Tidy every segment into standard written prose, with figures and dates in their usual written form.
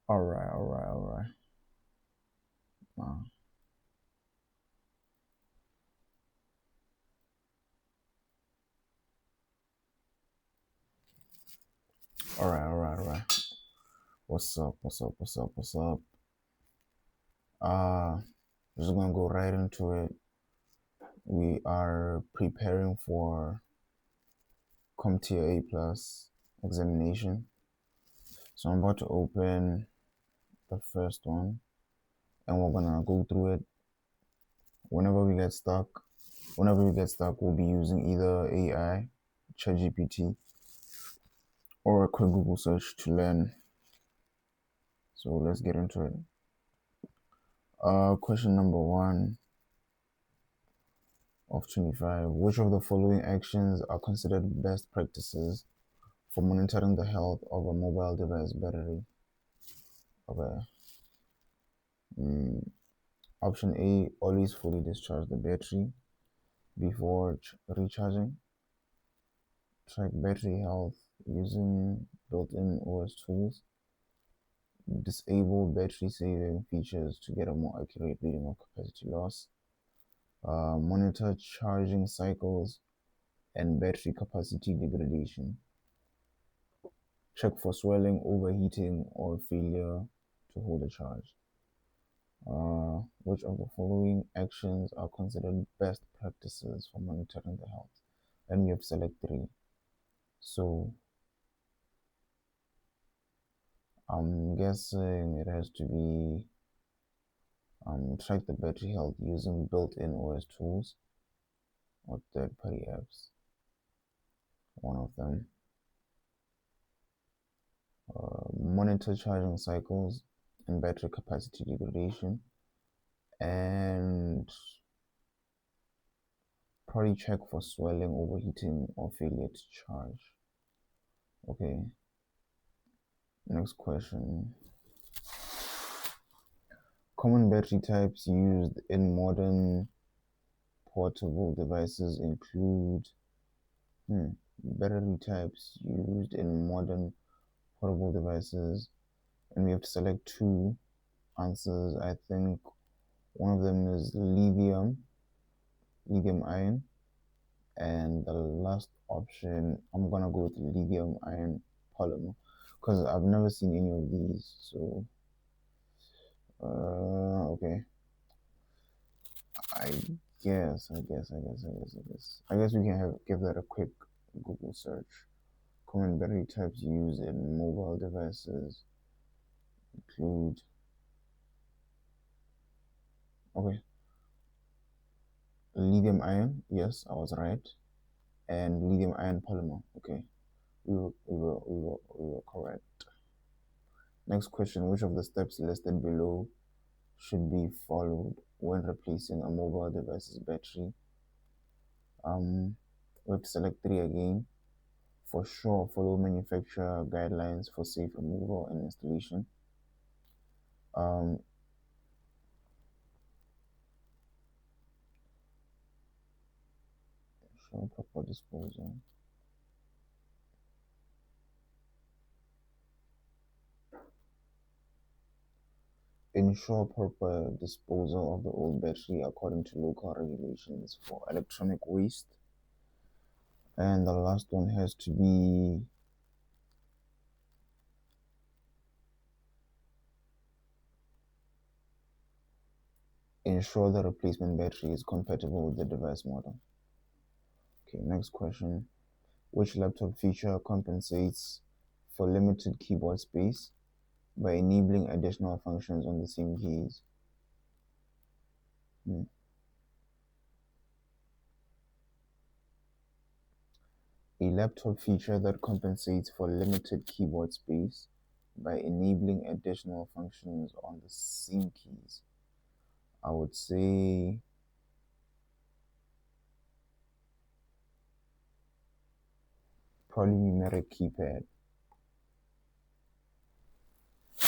All right, all right, all right. Wow. All right, all right, all right. What's up? What's up? What's up? What's up? Uh, just gonna go right into it. We are preparing for CompTIA A plus examination. So I'm about to open the first one, and we're gonna go through it. Whenever we get stuck, we'll be using either AI, ChatGPT, or a quick Google search to learn. So let's get into it. Question number one of 25. Which of the following actions are considered best practices for monitoring the health of a mobile device battery? Okay. Mm, Option A, always fully discharge the battery before recharging. Track battery health using built-in OS tools. Disable battery saving features to get a more accurate reading of capacity loss. Monitor charging cycles and battery capacity degradation. Check for swelling, overheating, or failure to hold a charge. Which of the following actions are considered best practices for monitoring the health? And we have select three. So I'm guessing it has to be track the battery health using built-in OS tools or third-party apps. One of them. Monitor charging cycles and battery capacity degradation, and probably check for swelling, overheating, or failure to charge. Okay, next question. Common battery types used in modern portable devices include battery types used in modern portable devices, and we have to select two answers. I think one of them is lithium ion, and the last option I'm gonna go with lithium ion polymer because I've never seen any of these. So okay, I I guess we can give that a quick Google search. Common battery types used in mobile devices include, okay, lithium ion. Yes, I was right, and lithium ion polymer. Okay, we were correct. Next question: which of the steps listed below should be followed when replacing a mobile device's battery? We have to select three again. For sure, follow manufacturer guidelines for safe removal and installation. Um, Show proper disposal. Ensure proper disposal of the old battery according to local regulations for electronic waste. And the last one has to be ensure the replacement battery is compatible with the device model. Okay, next question. Which laptop feature compensates for limited keyboard space by enabling additional functions on the same keys? Hmm. A laptop feature that compensates for limited keyboard space by enabling additional functions on the same keys. I would say probably numeric keypad.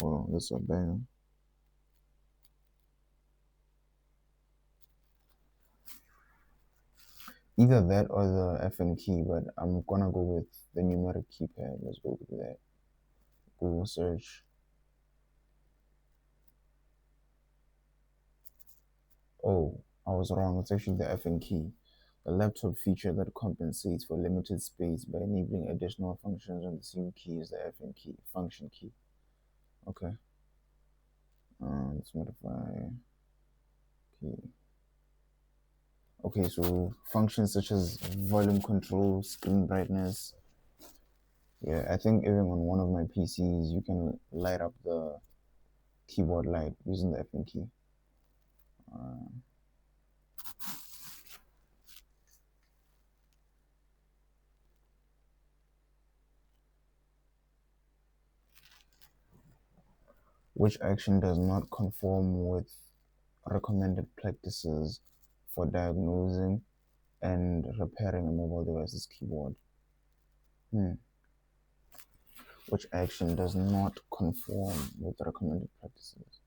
Oh, that's a banger. Either that or the FN key, but I'm gonna go with the numeric keypad. Let's go with that. Google search. Oh, I was wrong. It's actually the F and key. The laptop feature that compensates for limited space by enabling additional functions on the same key is the F and key, function key. Okay. Let's modify key. Okay, so functions such as volume control, screen brightness. Yeah, I think even on one of my PCs, you can light up the keyboard light using the F and key. Which action does not conform with recommended practices for diagnosing and repairing a mobile device's keyboard? Which action does not conform with recommended practices?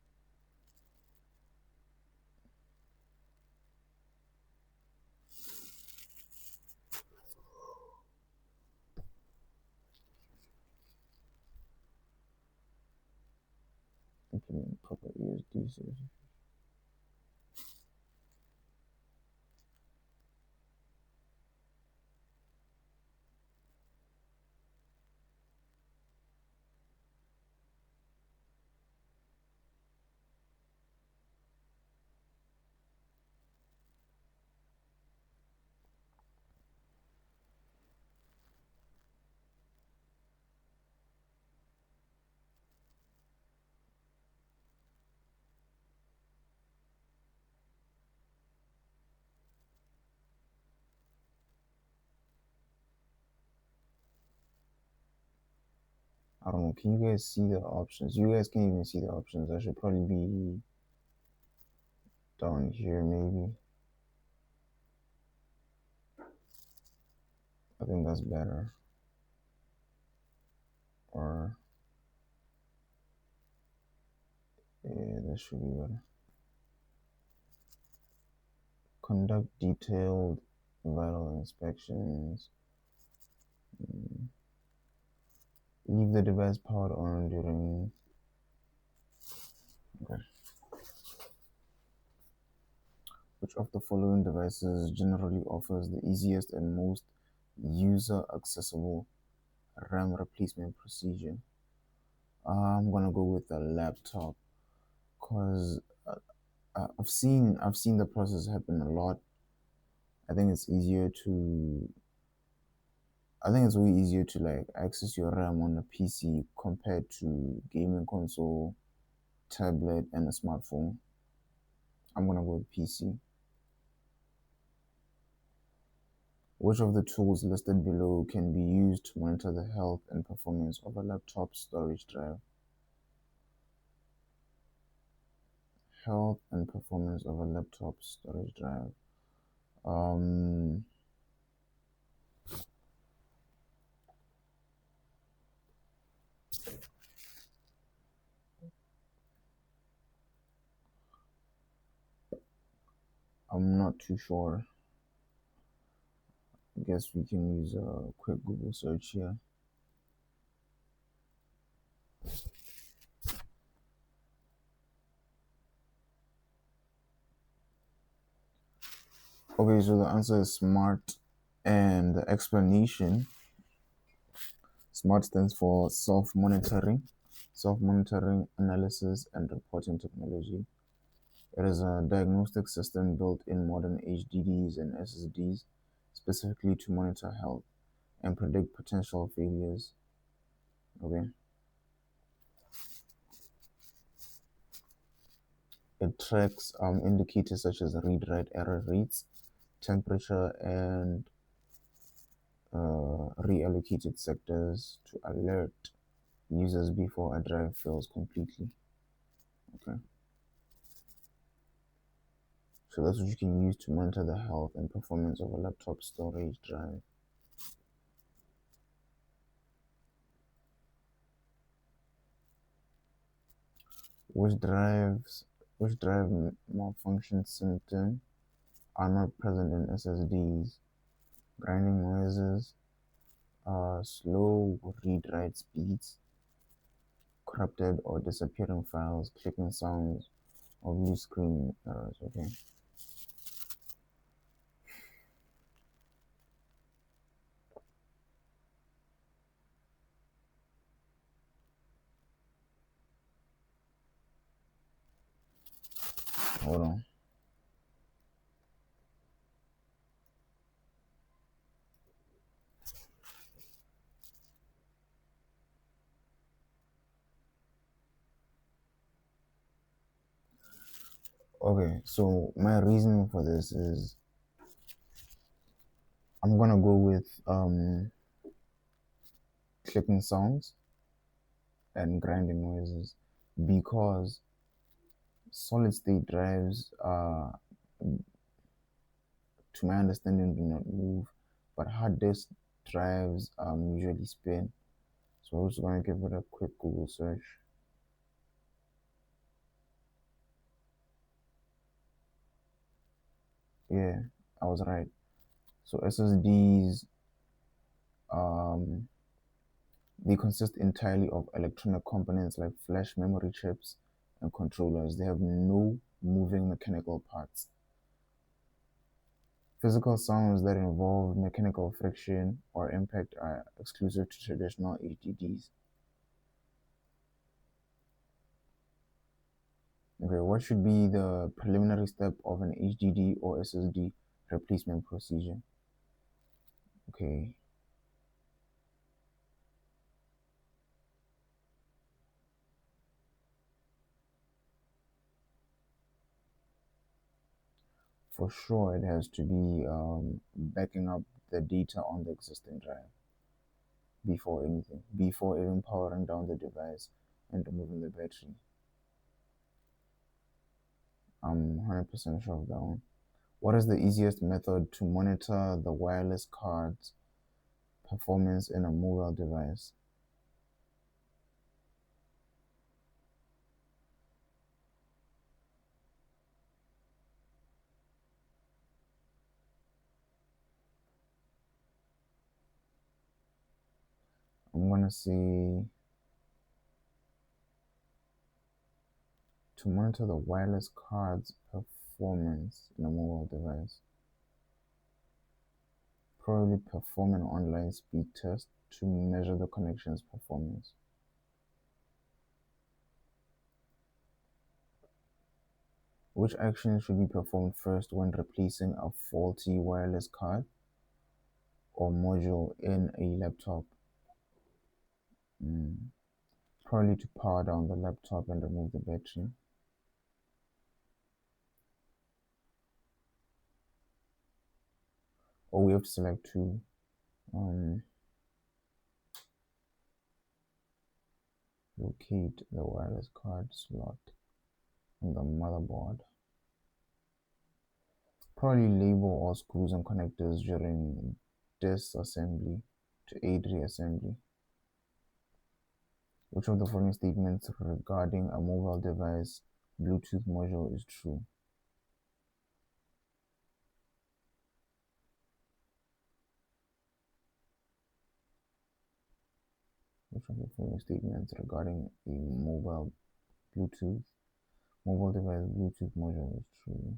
Implement proper ESD certification. I don't know. Can you guys see the options? You guys can't even see the options. I should probably be down here, maybe. I think that's better. Or, yeah, that should be better. Conduct detailed vital inspections. Leave the device powered on during. Okay. Which of the following devices generally offers the easiest and most user accessible RAM replacement procedure? I'm gonna go with a laptop because I've seen the process happen a lot. I think it's easier to I think it's way easier to like access your RAM on a PC compared to gaming console, tablet, and a smartphone. I'm gonna go with PC. Which of the tools listed below can be used to monitor the health and performance of a laptop storage drive? Health and performance of a laptop storage drive. Um, I'm not too sure. I guess we can use a quick Google search here. Okay, so the answer is smart, and the explanation SMART stands for self monitoring, analysis, and reporting technology. It is a diagnostic system built in modern HDDs and SSDs specifically to monitor health and predict potential failures. Okay. It tracks indicators such as read write error rates, temperature, and reallocated sectors to alert users before a drive fails completely. Okay. So that's what you can use to monitor the health and performance of a laptop storage drive. Which drives, which drive malfunction symptom are not present in SSDs? Grinding noises, slow read-write speeds, corrupted or disappearing files, clicking sounds, or blue screen errors. Okay. hold on. Okay, so my reasoning for this is I'm gonna go with clicking sounds and grinding noises because solid state drives, to my understanding, do not move, but hard disk drives usually spin. So I'm just gonna give it a quick Google search. Yeah, I was right. So SSDs, um, they consist entirely of electronic components like flash memory chips and controllers. They have no moving mechanical parts. Physical sounds that involve mechanical friction or impact are exclusive to traditional HDDs. Okay, what should be the preliminary step of an HDD or SSD replacement procedure? Okay, for sure it has to be backing up the data on the existing drive before anything, before even powering down the device and removing the battery. I'm 100% sure of that one. What is the easiest method to monitor the wireless card's performance in a mobile device? I'm gonna say to monitor the wireless card's performance in a mobile device. Probably perform an online speed test to measure the connection's performance. Which action should be performed first when replacing a faulty wireless card or module in a laptop? Mm, Probably to power down the laptop and remove the battery. Or we have to select two. Um, Locate the wireless card slot on the motherboard. Probably label all screws and connectors during disassembly to aid reassembly. Which of the following statements regarding a mobile device Bluetooth module is true? Which of the following statements regarding a mobile device Bluetooth module is true?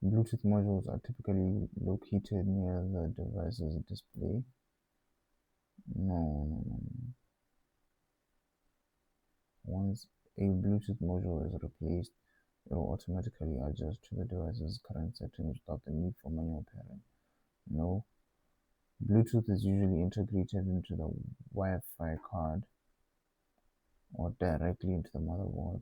Bluetooth modules are typically located near the device's display. No. Once a Bluetooth module is replaced, it will automatically adjust to the device's current settings without the need for manual pairing. No. Bluetooth is usually integrated into the Wi-Fi card or directly into the motherboard.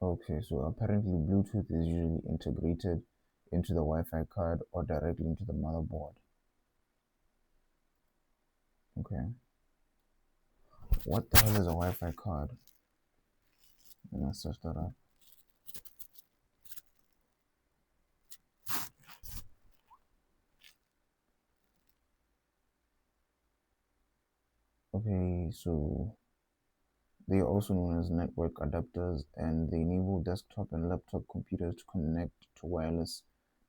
Okay, so apparently Bluetooth is usually integrated into the Wi-Fi card or directly into the motherboard. Okay. What the hell is a Wi-Fi card? I'm gonna search that up. Okay, so They are also known as network adapters, and they enable desktop and laptop computers to connect to wireless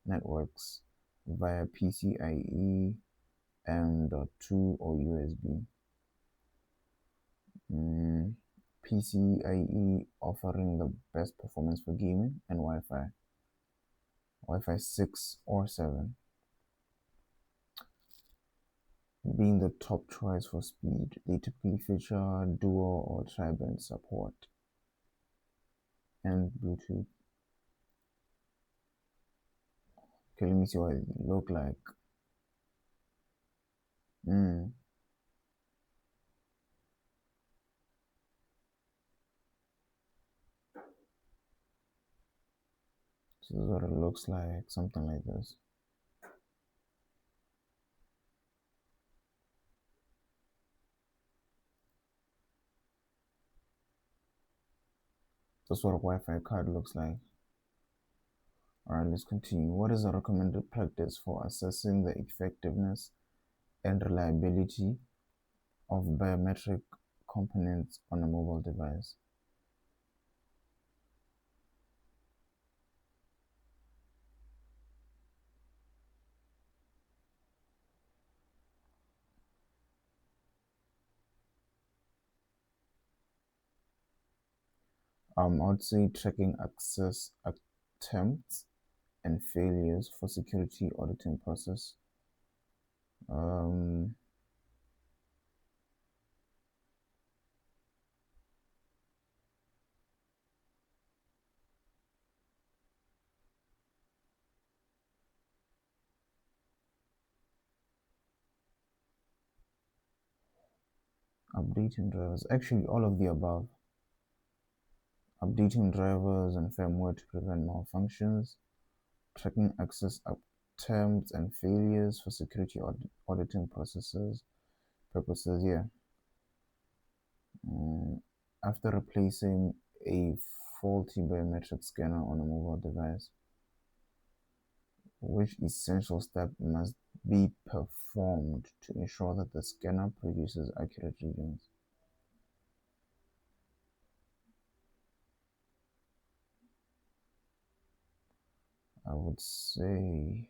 networks via PCIe, M.2, or USB. Mm, PCIe offering the best performance for gaming, and Wi-Fi 6 or 7 being the top choice for speed. They typically feature dual or tri-band support and Bluetooth. Okay, let me see what it look like. Mm. So this is what it looks like, something like this. That's what a Wi-Fi card looks like. Alright, let's continue. What is a recommended practice for assessing the effectiveness and reliability of biometric components on a mobile device? I would say checking access attempts and failures for security auditing process. Um, Updating drivers. Actually, all of the above. Updating drivers and firmware to prevent malfunctions, tracking access attempts and failures for security auditing purposes. Yeah. After replacing a faulty biometric scanner on a mobile device, which essential step must be performed to ensure that the scanner produces accurate readings? I would say,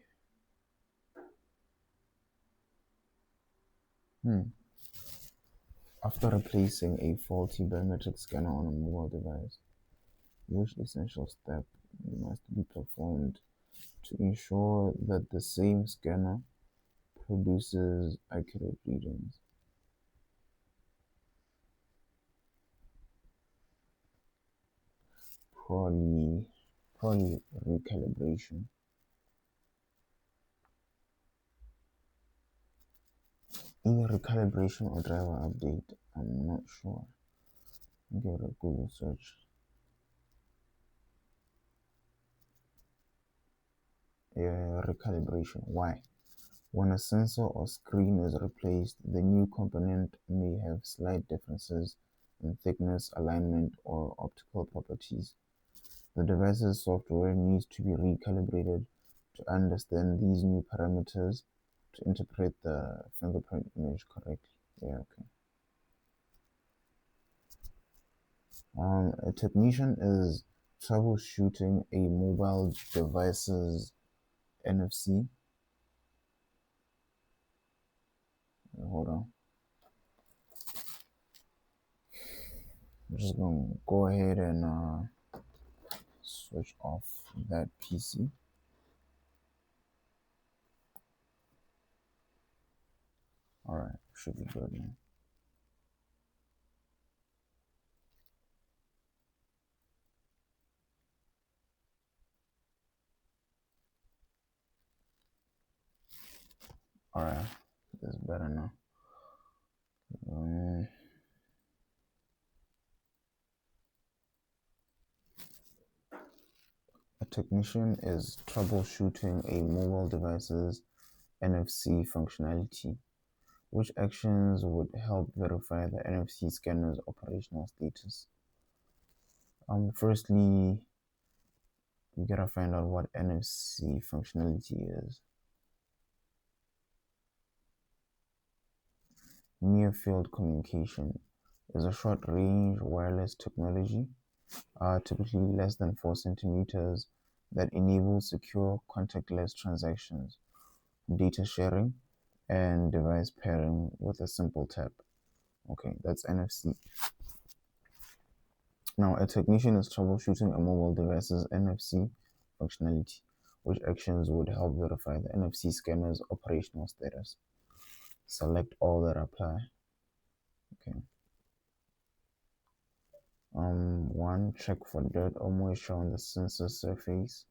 after replacing a faulty biometric scanner on a mobile device, which essential step must be performed to ensure that the same scanner produces accurate readings? Probably, probably recalibration. Either recalibration or driver update. I'm not sure. Give it a Google search. Yeah, recalibration. Why? When a sensor or screen is replaced, the new component may have slight differences in thickness, alignment, or optical properties. The device's software needs to be recalibrated to understand these new parameters to interpret the fingerprint image correctly. Yeah, okay. A technician is troubleshooting a mobile device's NFC. Hold on. I'm just gonna go ahead and switch off that PC. Alright, should be good now. Alright, it's better now. A technician is troubleshooting a mobile device's NFC functionality. Which actions would help verify the NFC scanner's operational status? Firstly, you gotta find out what NFC functionality is. Near field communication. is a short-range wireless technology, typically less than 4 centimeters, that enables secure contactless transactions, data sharing, and device pairing with a simple tap. Okay, that's NFC. Now, a technician is troubleshooting a mobile device's NFC functionality, which actions would help verify the NFC scanner's operational status. Select all that apply. Okay. 1, check for dirt or moisture on the sensor surface.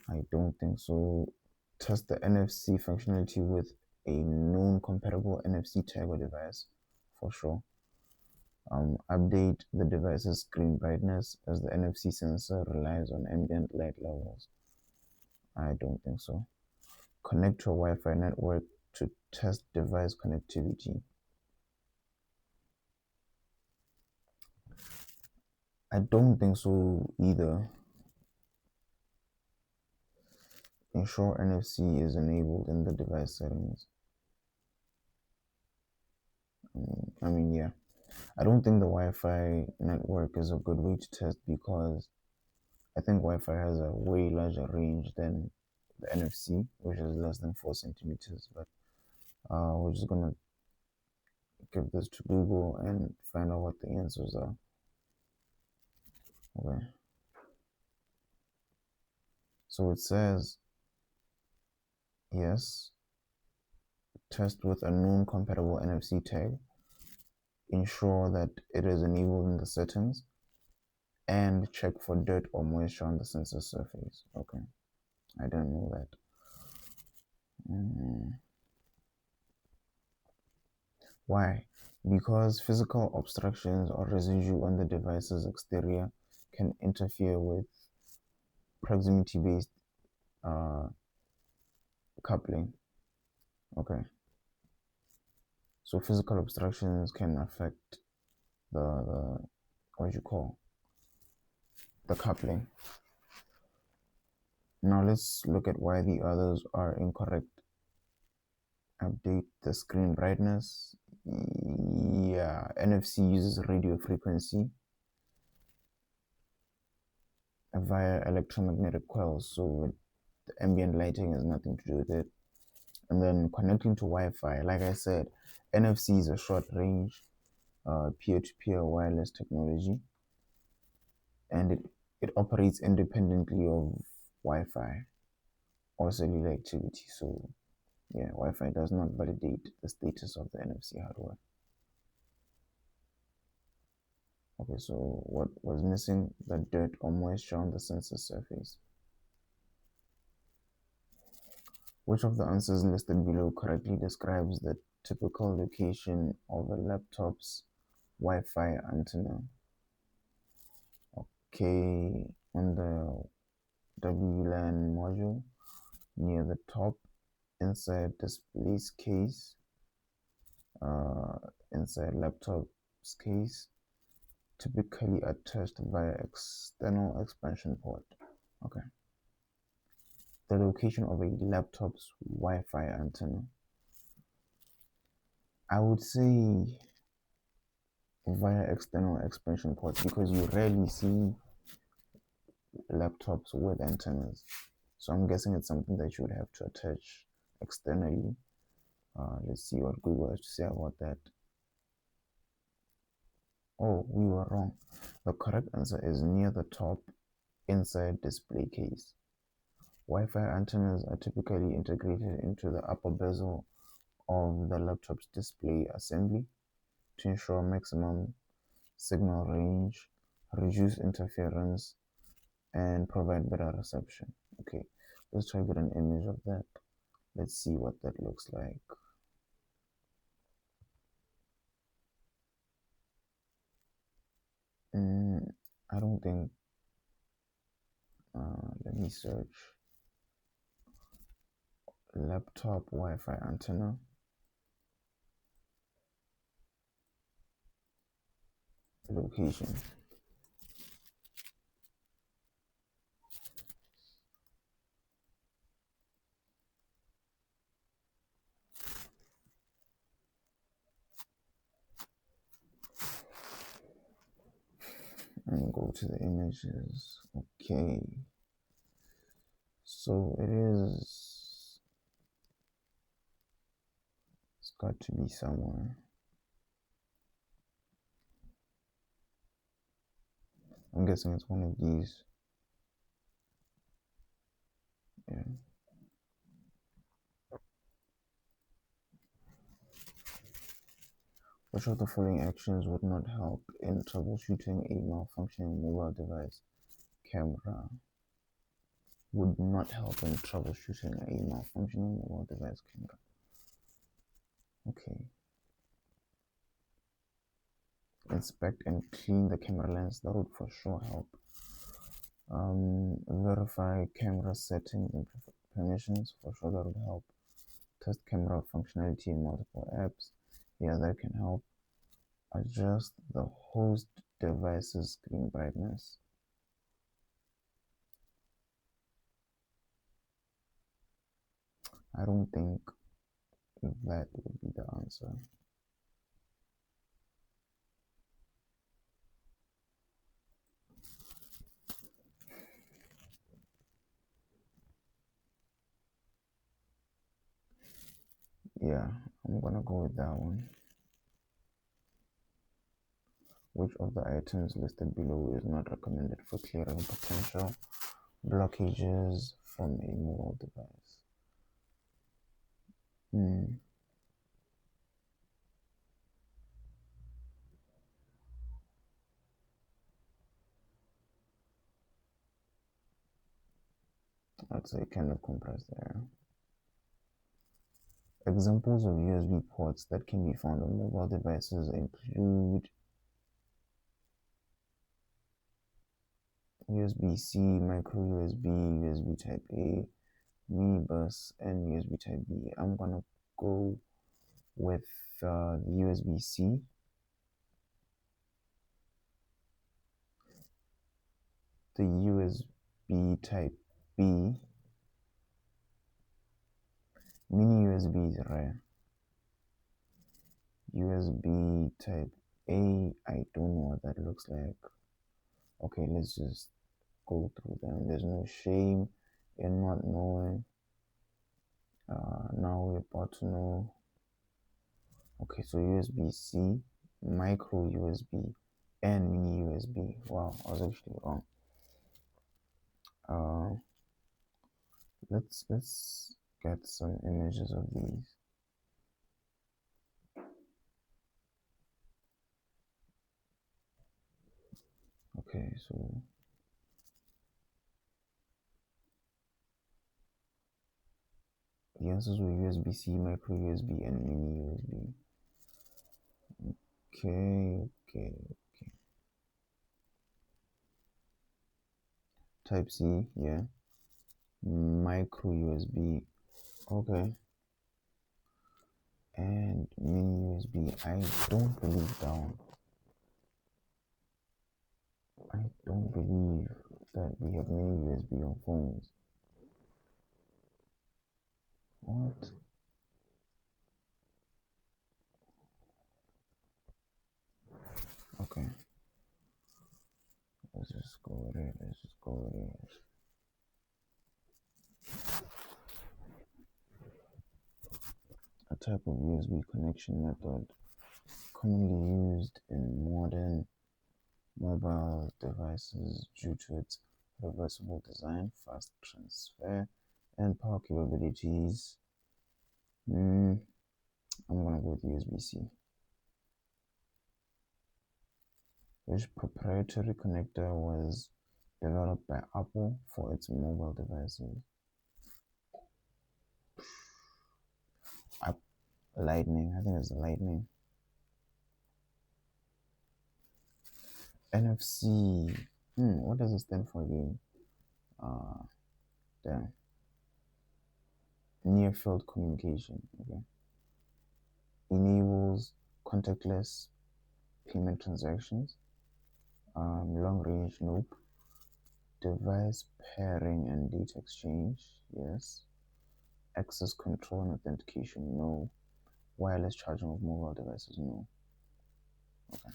I don't think so. Test the NFC functionality with a known compatible NFC tag or device, for sure. Update the device's screen brightness as the NFC sensor relies on ambient light levels. I don't think so. Connect to a Wi-Fi network to test device connectivity. I don't think so either. Ensure NFC is enabled in the device settings. Yeah. I don't think the Wi-Fi network is a good way to test because I think Wi-Fi has a way larger range than the NFC, which is less than 4 centimeters. But we're just gonna give this to Google and find out what the answers are. Okay. So it says yes, test with a known compatible NFC tag, ensure that it is enabled in the settings, and check for dirt or moisture on the sensor surface. Okay, I didn't know that. Why? Because physical obstructions or residue on the device's exterior can interfere with proximity-based coupling. Okay. So physical obstructions can affect the what you call the coupling. Now let's look at why the others are incorrect. Update the screen brightness. Yeah, NFC uses radio frequency via electromagnetic coils, so the ambient lighting has nothing to do with it. And then connecting to Wi-Fi, like I said, NFC is a short range peer-to-peer wireless technology, and it operates independently of Wi-Fi or cellular activity. So yeah, Wi-Fi does not validate the status of the NFC hardware. Okay, so what was missing? The dirt or moisture on the sensor surface. Which of the answers listed below correctly describes the typical location of a laptop's Wi-Fi antenna? Okay, on the WLAN module, near the top, inside display's case, inside laptop's case, typically attached via external expansion port. Okay. The location of a laptop's Wi-Fi antenna. I would say via external expansion ports because you rarely see laptops with antennas. So I'm guessing it's something that you would have to attach externally. Let's see what Google has to say about that. Oh, we were wrong. The correct answer is near the top inside display case. Wi-Fi antennas are typically integrated into the upper bezel of the laptop's display assembly to ensure maximum signal range, reduce interference, and provide better reception. Okay, let's try to get an image of that. Let's see what that looks like. I don't think. Let me search laptop Wi-Fi antenna. Location. and go to the images. Okay, so it's got to be somewhere. I'm guessing it's one of these. Yeah. Which of the following actions would not help in troubleshooting a malfunctioning mobile device? Camera would not help in troubleshooting a malfunctioning mobile device. Camera. Okay. Inspect and clean the camera lens. That would for sure help. Verify camera settings and permissions. For sure that would help. Test camera functionality in multiple apps. Yeah, that can help. Adjust the host device's screen brightness. I don't think that would be the answer. Yeah, I'm gonna go with that one. Which of the items listed below is not recommended for clearing potential blockages from a mobile device? I'd say kind of compressed air. Examples of USB ports that can be found on mobile devices include USB-C, micro USB, USB Type A, mini bus, and USB Type B. I'm gonna go with the USB-C. The USB Type B. Mini USB is rare. USB Type A, I don't know what that looks like. Okay, let's just go through them. There's no shame in not knowing. Now we're about to know. Okay, so USB-C, micro USB, and mini USB. Wow, I was actually wrong. Let's get some images of these. Okay, so the answers were USB-C, micro USB, and mini USB. Okay. Type C, yeah. Micro USB, okay. And mini USB, I don't believe that one. I don't believe that we have mini USB on phones. What? Okay. Let's just go with it. A type of USB connection method commonly used in modern mobile devices due to its reversible design, fast transfer, and power capabilities. I'm gonna go with USB-C. Which proprietary connector was developed by Apple for its mobile devices? Lightning. I think it's Lightning. NFC. What does it stand for again? Damn. Near field communication. Okay. Enables contactless payment transactions. Long range, nope. Device pairing and data exchange, yes. Access control and authentication, no. Wireless charging of mobile devices, no. Okay.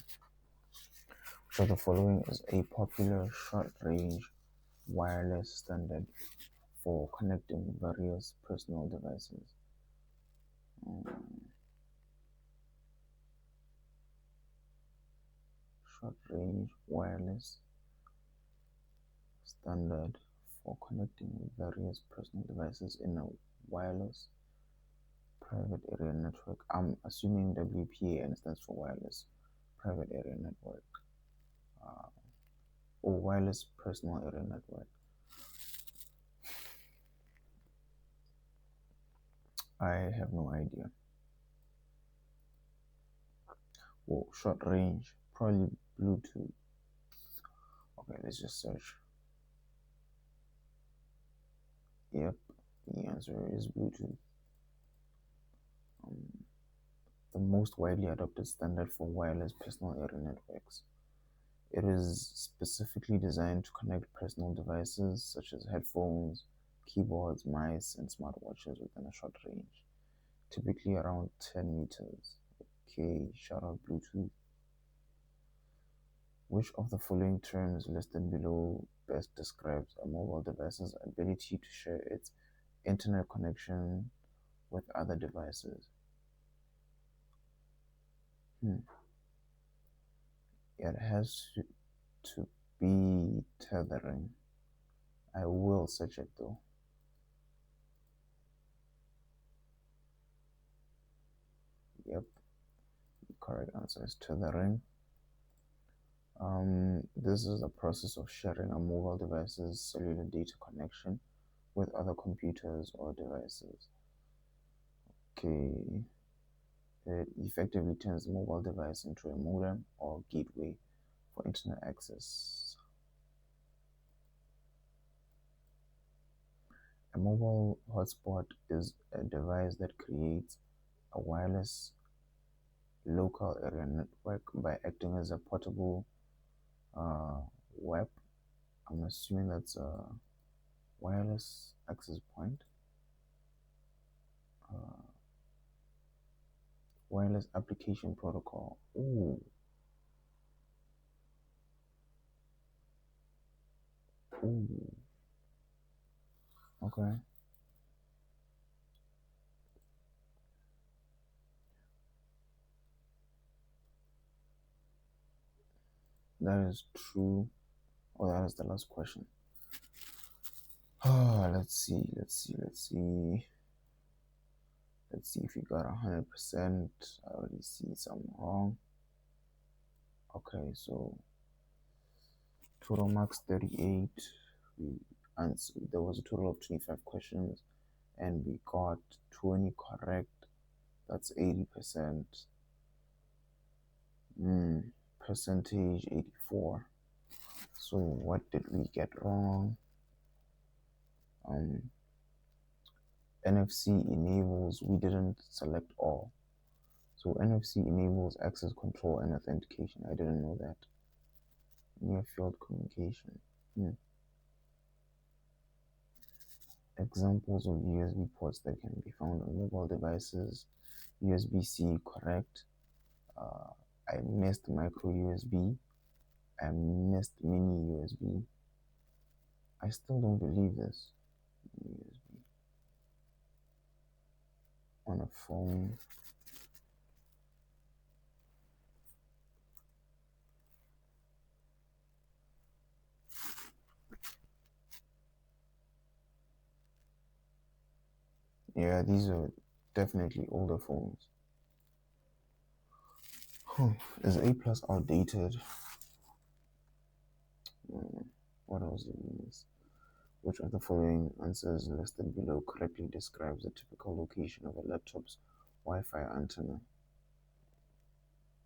Which of the following is a popular short-range wireless standard for connecting various personal devices? Short-range wireless standard for connecting various personal devices in a wireless private area network. I'm assuming WPAN stands for wireless private area network, or wireless personal area network. I have no idea. Well, short range, probably Bluetooth. Okay, let's just search. Yep, the answer is Bluetooth. The most widely adopted standard for wireless personal area networks. It is specifically designed to connect personal devices such as headphones, keyboards, mice, and smartwatches within a short range, typically around 10 meters. Okay, shout out Bluetooth. Which of the following terms listed below best describes a mobile device's ability to share its internet connection with other devices? It has to be tethering. I will search it though. Yep, the correct answer is tethering. This is the process of sharing a mobile device's cellular data connection with other computers or devices. Okay, it effectively turns the mobile device into a modem or gateway for internet access. A mobile hotspot is a device that creates a wireless local area network by acting as a portable web. I'm assuming that's a wireless access point. Wireless application protocol. Ooh. Ooh. Okay. That is true. Oh, that is the last question. Oh, let's see. Let's see if you got 100%. I already see something wrong. Okay, so total marks 38. We answered. There was a total of 25 questions, and we got 20 correct. That's 80%. Percentage 84. So what did we get wrong? NFC enables, we didn't select all. So NFC enables access control and authentication. I didn't know that. Near field communication. Examples of USB ports that can be found on mobile devices. USB-C, correct. I missed micro USB. I missed mini USB. I still don't believe this. USB on a phone. Yeah, these are definitely older phones. Is A plus outdated? What else did we miss? Which of the following answers listed below correctly describes the typical location of a laptop's Wi-Fi antenna?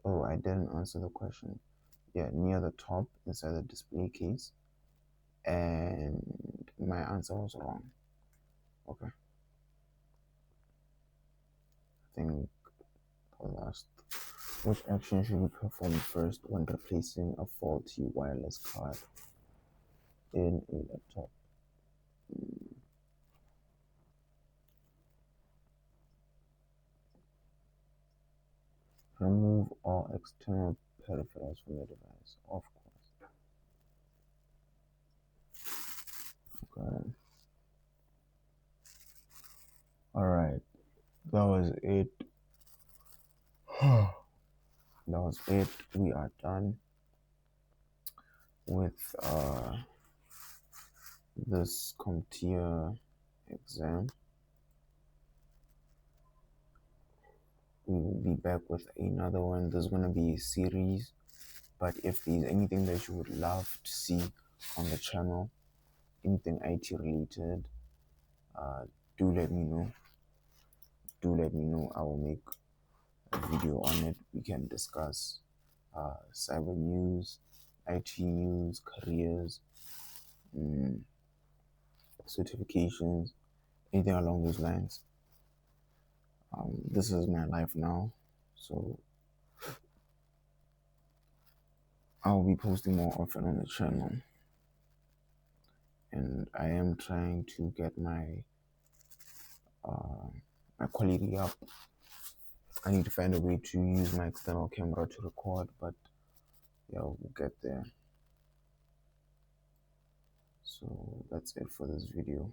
Oh, I didn't answer the question. Yeah, near the top inside the display case. And my answer was wrong. Okay. I think the last. Which action should we perform first when replacing a faulty wireless card in a laptop? Remove all external peripherals from the device, of course. All right, that was it. That was it. We are done with this CompTIA exam. We will be back with another one. There's going to be a series, but if there's anything that you would love to see on the channel, anything IT related, do let me know. Do let me know. I will make a video on it. We can discuss cyber news, IT news, careers, certifications, anything along those lines. This is my life now, so I'll be posting more often on the channel, and I am trying to get my my quality up. I need to find a way to use my external camera to record, but yeah, we'll get there. So that's it for this video.